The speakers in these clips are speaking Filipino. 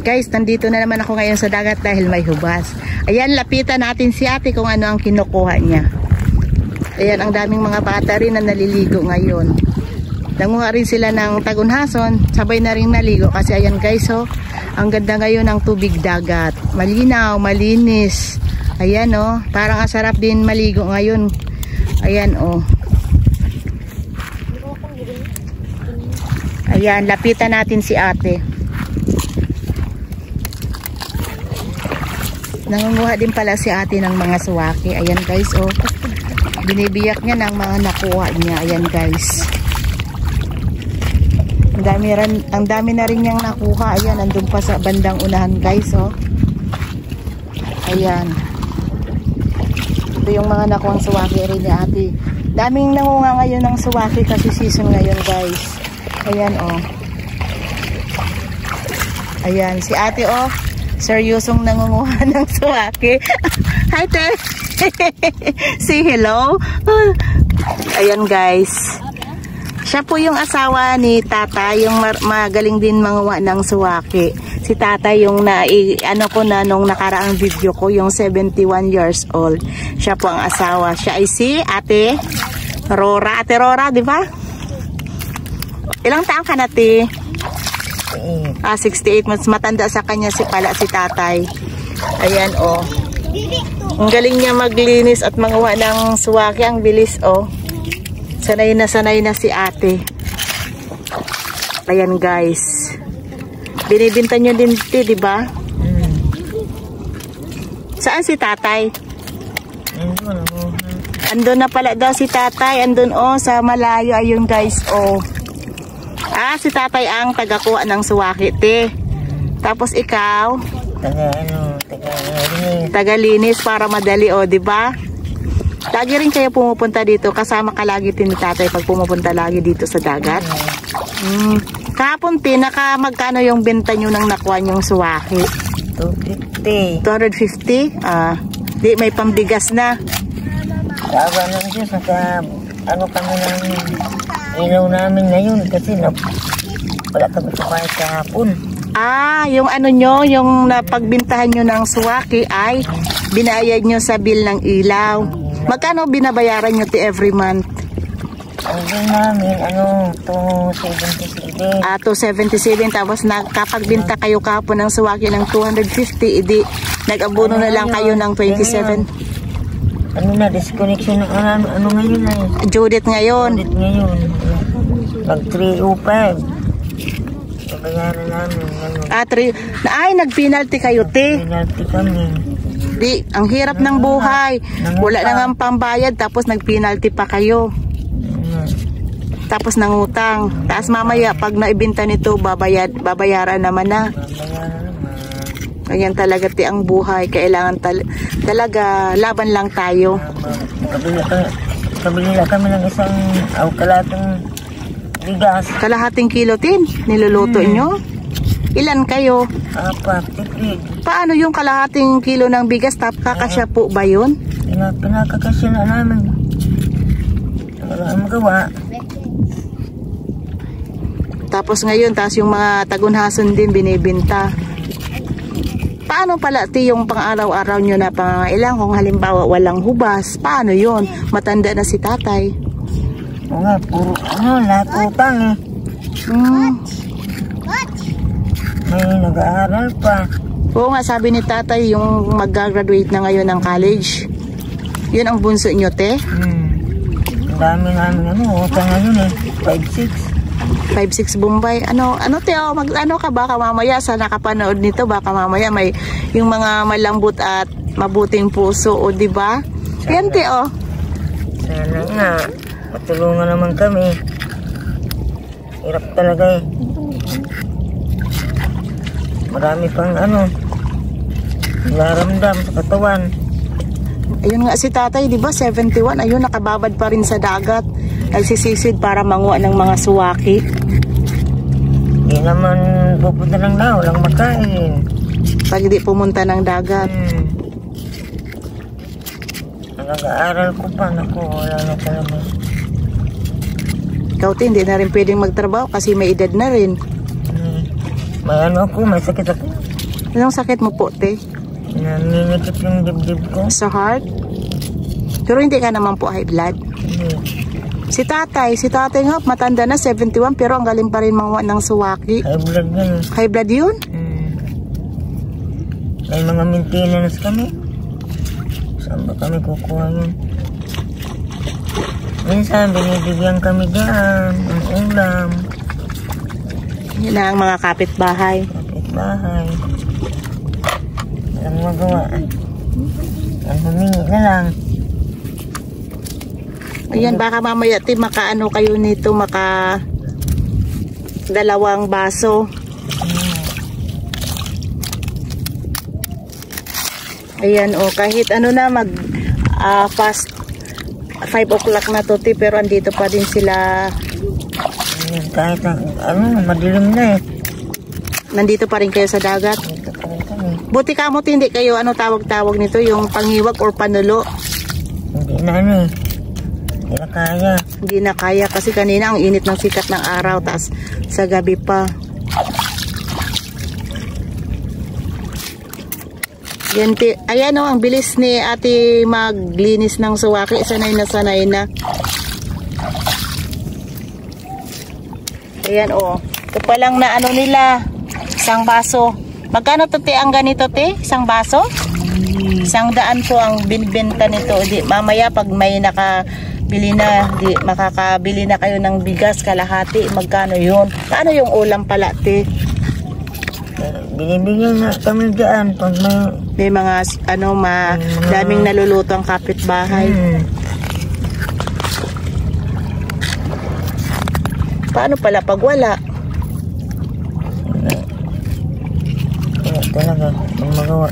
Guys, nandito na naman ako ngayon sa dagat dahil may hubas. Ayan, lapitan natin si ate kung ano ang kinukuha niya. Ayan, ang daming mga bata rin na naliligo ngayon. Nanguha rin sila ng tagunhason, sabay na rin naligo kasi ayan guys, oh, ang ganda ngayon ng tubig dagat. Malinaw, malinis. Ayan, oh, parang asarap din maligo ngayon. Ayan, oh. Ayan, lapitan natin si ate. Nangunguha din pala si ate ng mga suwaki. Ayan guys, oh. Binibiyak niya ng mga nakuha niya. Ayan guys. Ang dami na rin niyang nakuha. Ayan, nandun pa sa bandang unahan guys, oh. Ayan. Ito yung mga nakuhang suwaki rin ni ate. Daming nangunga ngayon ng suwaki kasi season ngayon guys. Ayan, oh. Ayan, si ate, oh. Seryosong nangunguha ng suwaki. Hi, te. Say hello. Ayan, guys. Siya po yung asawa ni tata, yung magaling din manguha ng suwaki. Si tata yung ano ko na nung nakaraang video ko, yung 71 years old. Siya po ang asawa. Siya ay si ate Rora. Ate Rora, di ba? Ilang taong ka na, te? 68 months. Matanda sa kanya si tatay. Ayan, oh. Ang galing niya maglinis at manguha ng suwaki. Ang bilis, oh. Sanay na si ate. Ayan guys. Binibinta nyo din, di ba? Saan si tatay? Andun na pala daw si tatay. Andun, oh, sa malayo. Ayun guys, oh. Si tatay ang tagakuha ng suwaki, te. Tapos ikaw? Tagalinis para madali, o, di ba? Lagi rin kayo pumupunta dito. Kasama ka lagi din ni tatay pag pumupunta lagi dito sa dagat. Kahapon, te, magkano yung benta nyo nang nakuha nyong suwaki? 250. 250? Di, may pambigas na. Sawa lang siya, saka ano kami ng ilaw namin ngayon kasi wala kami kahit kahapon. Yung ano nyo, yung napagbintahan nyo ng suwaki ay binayad nyo sa bill ng ilaw. Magkano binabayaran nyo every month? Ang bill namin, 277. 277. Tapos nakapagbinta kayo kahapon ng suwaki ng 250, edi nag-abono na lang kayo ng 27. Disconnection ng ano ngayon ay? Judith ngayon. Mag 305. Bayaran namin. Nag-penalty kayo, te. Penalty kami. Di, ang hirap ng buhay. Wala na nga pambayad, tapos nag-penalty pa kayo. Tapos nangutang. Tapos mamaya, pag naibinta nito, babayaran naman na. Ganyan talaga, te, ang buhay. Kailangan talaga, laban lang tayo. Kabili na kami ng isang kalahatang bigas. Kalahating kilo, tin, niluluto nyo? Ilan kayo? 4. Paano yung kalahating kilo ng bigas? Kakasya po ba yun? Pinakakasya na namin. Wala ang magawa. Tapos ngayon, yung mga tagunhason din binibinta. Paano pala, ti, yung pang-araw-araw nyo na pangangailangan kung halimbawa walang hubas? Paano yun? Matanda na si tatay. Oo nga, puro lahat utang eh. May nag-aaral pa. Oo nga, sabi ni tatay yung mag-graduate na ngayon ng college. Yun ang bunso nyo, te? Ang dami namin utang ngayon eh. 5-6 Bombay. Ano te, ano ka baka mamaya sa nakapanood nito, baka mamaya may yung mga malambot at mabuting puso, o di ba? Yan, te, oh. Sana nga, matulungan naman kami. Hirap talaga eh. Marami pang naramdam sa katawan. Ayun nga si tatay, di ba? 71. Ayun, nakababad pa rin sa dagat. Nagsisisid para manguha ng mga suwaki. Hindi naman pupunta ng daw, walang makain. Pag di pumunta ng dagat. Nag-aaral ko pa, naku, wala na talaga. Ikaw, hindi na rin pwedeng magtrabaho kasi may edad na rin. May ano ako, may sakit ako. Anong sakit mo po, te? Nangingitit yung dibdib ko. Sa heart? Pero hindi ka naman po high blood. Hindi. Si tatay nga, matanda na, 71, pero ang galing pa rin mga ng suwaki. High blood yun. High blood yun? May mga maintenance kami. Saan ba kami kukuha yun? Minsan, binibigyan kami dyan ng ulam. Yun na ang mga kapitbahay. Kapitbahay. Walang magawa. Ang humingi na lang. Ayan, baka mamaya makaano kayo nito, maka 2 baso. Ayan, kahit ano na past 5 o'clock na to, pero andito pa din sila. Kahit madilim na eh. Nandito pa rin kayo sa dagat. Dito pa rin kami. Buti kamot hindi kayo, tawag-tawag nito, yung pangiwag or panulo. Hindi na Hindi na kaya. Hindi na kaya kasi kanina ang init ng sikat ng araw, tas sa gabi pa. Yan, ayan ang bilis ni ate maglinis ng suwaki. Sanay na sanay na. Ayan ito pa lang na nila, 1 baso. Magkano to, te, ang ganito, te? 1 baso? 100 po ang binibenta nito. Di, mamaya pag may nakabili na, di makakabili na kayo ng bigas kalahati. Magkano yun? Paano yung ulam pala, te? Binibigyan na kami dyan pag may mga daming naluluto ang kapitbahay. Paano pala pag wala? Wala talaga ang magawa.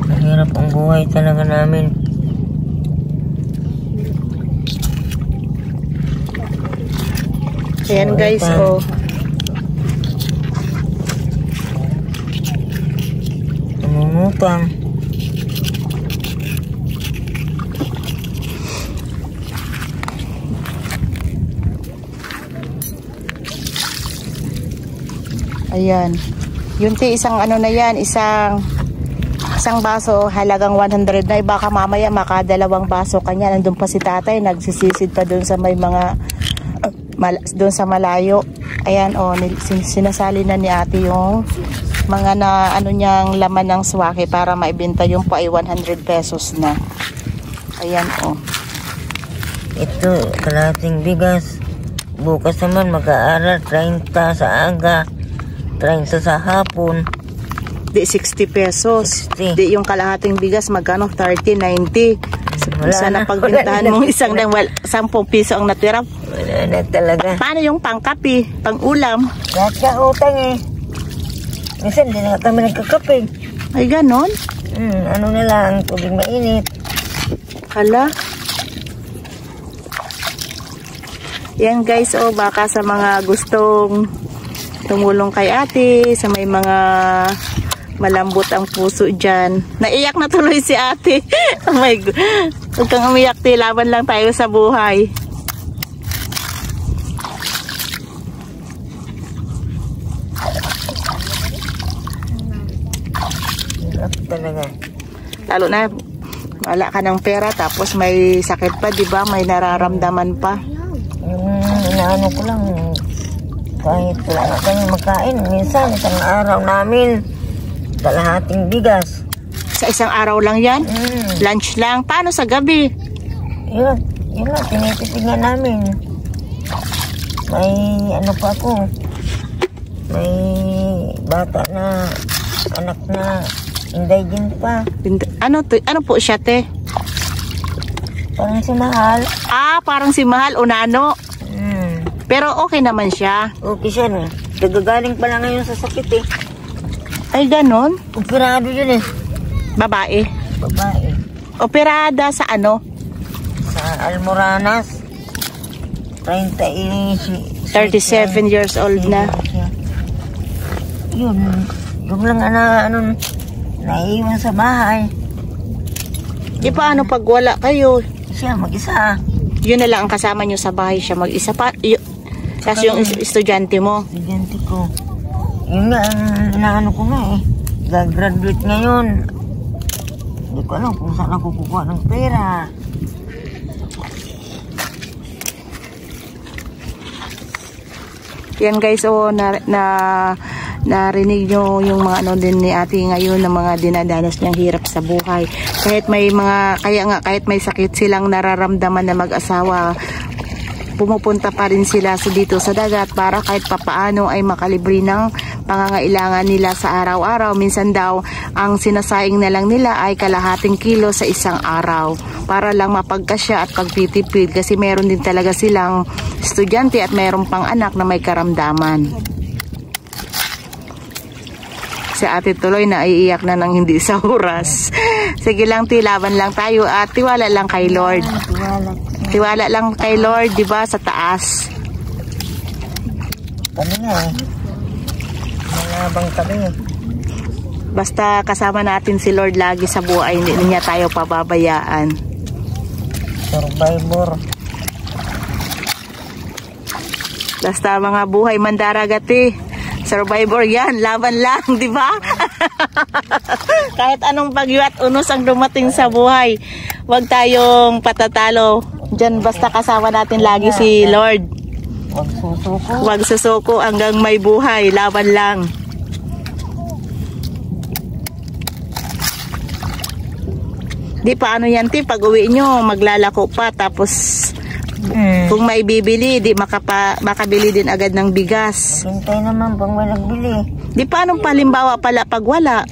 Mahirap ang buhay talaga namin. Ayan guys, Umungutang. Ayan. Yun, te, isang na yan, isang baso, halagang 100 na. Baka mamaya maka 2 baso kanya. Nandun pa si tatay, nagsisisid pa dun sa may mga doon sa malayo. Ayan, sinasali na ni ate yung mga niyang laman ng suwaki para maibenta. Yung po ay 100 pesos na. Ayan, Ito, kalahating bigas. Bukas naman mag-aaral, 30 sa aga, 30 sa hapon. Di 60 pesos. 60. Di yung kalahating bigas, magkano? 30, 90. Sana pagbintahan mong 10 piso ang natira. Wala na talaga. Paano yung pangkapi, pang-ulam? Lahat ka utang eh. Minsan din na kami nagkakape. Ay, ganon? Ano na lang, tubig mainit. Hala. Yan guys, baka sa mga gustong tumulong kay ate, sa may mga malambot ang puso dyan. Naiyak na tuloy si ate. Oh my God. Huwag kang umiyak, te. Laban lang tayo sa buhay. Hirap talaga. Lalo na, wala ka ng pera, tapos may sakit pa, di ba? May nararamdaman pa. Inaano ko lang, kahit wala na kami makain, minsan isang araw namin, kalahating bigas. Sa isang araw lang yan? Lunch lang. Paano sa gabi? Yun lang, tinitipid nga namin. May ano pa ako, may bata na, anak na, indigent pa. Ano po siya, te? Parang si Mahal. Parang si Mahal o Nano. Pero okay naman siya. Okay siya na. Nagagaling pa lang ngayon sa sakit eh. Ay, ganon? Operado yun eh. Babae? Babae. Operada sa ano? Sa Almoranas. 37 years old na. Yun lang naiiwan sa bahay. Di paano pag wala kayo? Siya mag-isa. Yun na lang ang kasama nyo sa bahay, siya mag-isa pa. Tapos yung estudyante mo. Estudyante ko. Yun nga, inaano ko nga eh. Gagraduate ngayon. Hindi ko alam kung saan ako kukuha ng pera. Yan guys, narinig nyo yung mga ano din ni ate ngayon ng mga dinadanas niyang hirap sa buhay. Kahit may kahit may sakit silang nararamdaman na mag-asawa, pumupunta pa rin sila dito sa dagat para kahit papaano ay makalibre ng pangangailangan nila sa araw-araw. Minsan daw, ang sinasaing na lang nila ay kalahating kilo sa isang araw para lang mapagkasya at pagtitipid kasi meron din talaga silang estudyante at meron pang anak na may karamdaman. Si ate tuloy na iiyak na ng hindi sa oras. Sige lang, laban lang tayo at tiwala lang kay Lord. Tiwala lang kay Lord, di ba, sa taas. Kami nga eh. Malabang kami. Basta kasama natin si Lord lagi sa buhay, hindi niya tayo pababayaan. Survivor. Basta mga buhay mandaragati. Survivor yan, laban lang, di ba? Kahit anong pagyuat unos ang dumating sa buhay, huwag tayong patatalo. Diyan basta kasama natin lagi si Lord. Huwag susuko. Huwag susuko hanggang may buhay, laban lang. Di paano yan, ti, pag uwi nyo, maglalako pa, tapos kung may bibili, di makabili din agad ng bigas. Hintay naman pang may nagbili. Di paano palimbawa pala pag wala?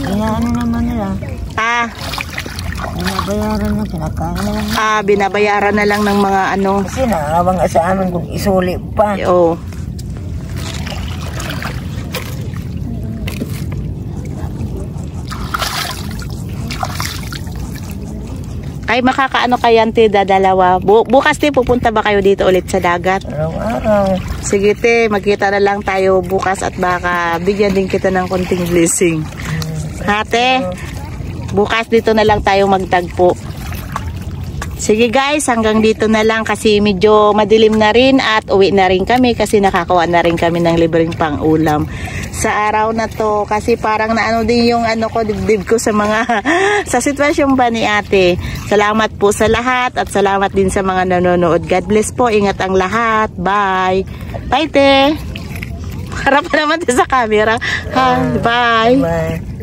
Inaano naman nila. Binabayaran na, kinakain na lang. Binabayaran na lang ng mga ano. Kasi naawang sa amin kung isuli pa. Oo. Ay, makakaano kayan, te, dadalawa. Bukas, te, pupunta ba kayo dito ulit sa dagat? Araw-araw. Sige, te, magkita na lang tayo bukas at baka bigyan din kita ng konting blessing. Ha, te? Bukas dito na lang tayo magtagpo. Sige guys, hanggang dito na lang kasi medyo madilim na rin at uwi na rin kami kasi nakakawa na rin kami ng libreng pang-ulam sa araw na to kasi parang naano din yung ano ko, dibdib ko sa mga sa sitwasyon ba ni ate. Salamat po sa lahat at salamat din sa mga nanonood. God bless po, ingat ang lahat. Bye. Bye, te. Harap naman sa camera. Bye. Bye.